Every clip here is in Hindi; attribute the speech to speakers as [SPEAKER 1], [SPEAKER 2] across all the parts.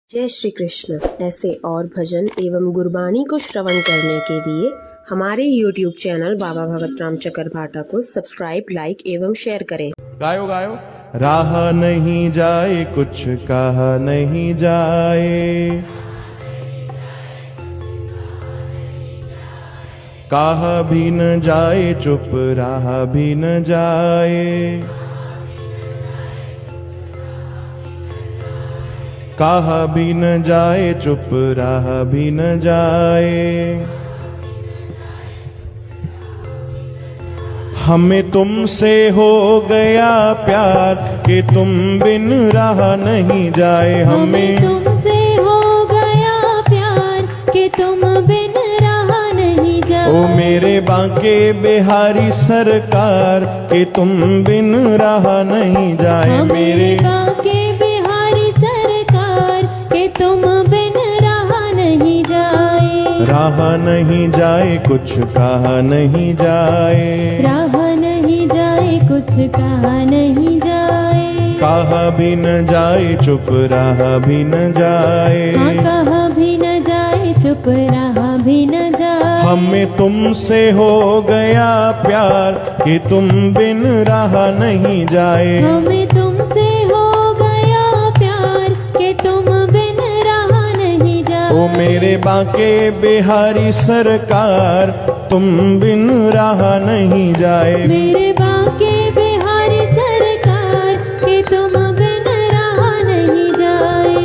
[SPEAKER 1] जय श्री कृष्ण। ऐसे और भजन एवं गुरबाणी को श्रवण करने के लिए हमारे YouTube चैनल बाबा भगत राम चकरभाटा को सब्सक्राइब, लाइक एवं शेयर करें।
[SPEAKER 2] गायो गायो। रहा नहीं जाए कुछ कहा नहीं जाए, कहा भी न जाए चुप रहा भी न जाए, कहा भी न जाए चुप रहा भी न जाए। हमें तुमसे हो गया प्यार कि तुम बिन रहा नहीं जाए।
[SPEAKER 3] हमें तुमसे हो गया प्यार कि तुम बिन रहा नहीं जाए।
[SPEAKER 2] ओ मेरे बांके बिहारी सरकार कि तुम बिन रहा नहीं जाए।
[SPEAKER 3] मेरे बांके बिहारी सरकार कि तुम बिन रहा नहीं जाए।
[SPEAKER 2] रहा नहीं जाए कुछ कहा नहीं जाए,
[SPEAKER 3] रहा नहीं जाए कुछ कहा नहीं जाए।
[SPEAKER 2] कहा भी न जाए चुप रहा भी न जाए।
[SPEAKER 3] हाँ कहा भी न जाए चुप रहा भी न जाए।
[SPEAKER 2] हमें तुमसे हो गया प्यार कि तुम बिन रहा नहीं जाए।
[SPEAKER 3] हमें तुमसे हो गया प्यार कि तुम बिन रहा नहीं जाए।
[SPEAKER 2] ओ मेरे बांके बिहारी सरकार तुम बिन रहा नहीं जाए।
[SPEAKER 3] मेरे बांके बिहारी सरकार कि तुम बिन रहा नहीं जाए।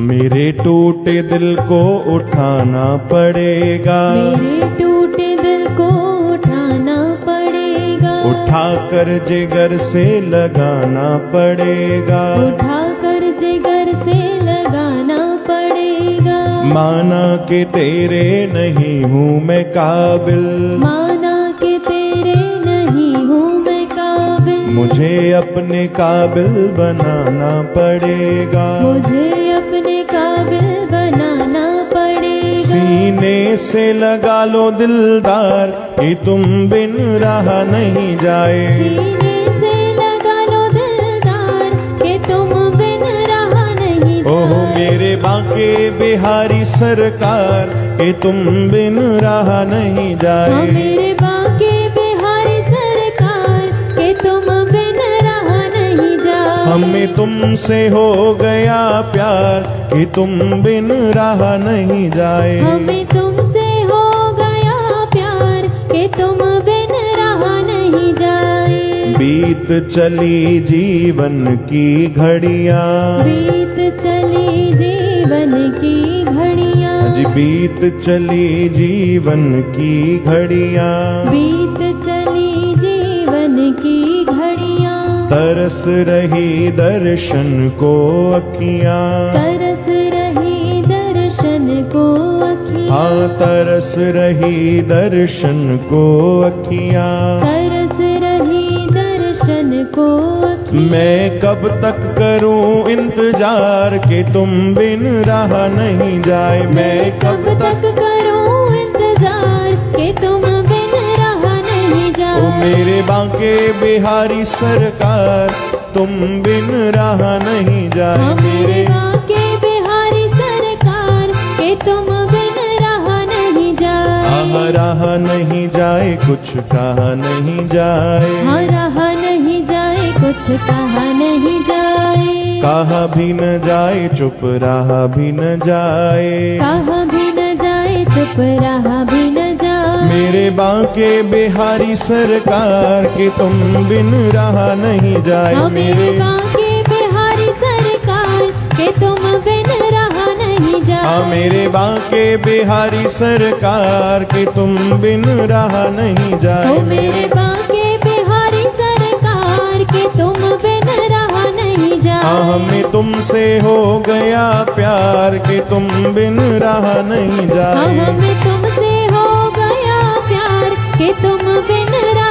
[SPEAKER 2] मेरे टूटे दिल को उठाना पड़ेगा,
[SPEAKER 3] मेरे टूटे दिल को उठाना पड़ेगा।
[SPEAKER 2] उठाकर जिगर से लगाना पड़ेगा,
[SPEAKER 3] उठाकर जिगर से लगाना पड़ेगा।
[SPEAKER 2] माना कि तेरे नहीं हूँ मैं काबिल,
[SPEAKER 3] माना कि तेरे नहीं हूँ मैं काबिल।
[SPEAKER 2] मुझे अपने काबिल बनाना पड़ेगा,
[SPEAKER 3] मुझे अपने काबिल बनाना पड़ेगा।
[SPEAKER 2] सीने से लगा लो दिलदार कि तुम बिन रहा नहीं जाए।
[SPEAKER 3] सीने से लगा लो दिलदार कि तुम बिन रहा नहीं जाए।
[SPEAKER 2] ओह मेरे बांके बिहारी सरकार कि तुम बिन रहा नहीं जाए।
[SPEAKER 3] हाँ मेरे बांके बिहारी सरकार कि तुम बिन रहा नहीं जाए।
[SPEAKER 2] हमें तुमसे हो गया प्यार कि तुम बिन रहा नहीं जाए।
[SPEAKER 3] हमें तुमसे हो गया प्यार कि तुम बिन रहा नहीं जाए।
[SPEAKER 2] बीत चली जीवन की घड़ियां,
[SPEAKER 3] बीत चली जीवन की घड़ियां।
[SPEAKER 2] जी बीत चली जीवन की घड़ियां,
[SPEAKER 3] बीत चली जीवन की घड़ियां।
[SPEAKER 2] तरस रही दर्शन को अखियां,
[SPEAKER 3] तरस रही दर्शन को अखियां।
[SPEAKER 2] हाँ तरस रही दर्शन को अखियां।
[SPEAKER 3] तरस रही दर्शन को अखियां।
[SPEAKER 2] मैं कब तक करूं इंतजार कि तुम बिन रहा नहीं जाए।
[SPEAKER 3] मैं कब तक करूं इंतजार कि तुम बिन रहा नहीं जाए।
[SPEAKER 2] ओ मेरे बांके बिहारी सरकार तुम बिन रहा नहीं जाए।
[SPEAKER 3] हाँ मेरे बांके बिहारी सरकार कि तुम बिन रहा नहीं जाए।
[SPEAKER 2] आह रहा नहीं जाए कुछ कहा नहीं जाए।
[SPEAKER 3] हाँ रहा नहीं जाए कुछ कहा नहीं जाए।
[SPEAKER 2] कहा भी न जाए चुप रहा भी न जाए।
[SPEAKER 3] कहा भी न जाए चुप रहा भी न जाए।
[SPEAKER 2] मेरे बांके बिहारी सरकार कि तुम बिन रहा नहीं जाए।
[SPEAKER 3] हाँ मेरे बांके बिहारी सरकार कि तुम बिन रहा नहीं जाए।
[SPEAKER 2] हाँ मेरे बांके बिहारी सरकार कि तुम बिन रहा नहीं जाए।
[SPEAKER 3] ओ मेरे बांके बिहारी सरकार कि तुम बिन रहा नहीं जाए।
[SPEAKER 2] हाँ हमें तुमसे हो गया प्यार कि तुम बिन रहा नहीं
[SPEAKER 3] हाँ
[SPEAKER 2] जाए।
[SPEAKER 3] हमें तुमसे हो गया प्यार कि तुम बिन रहा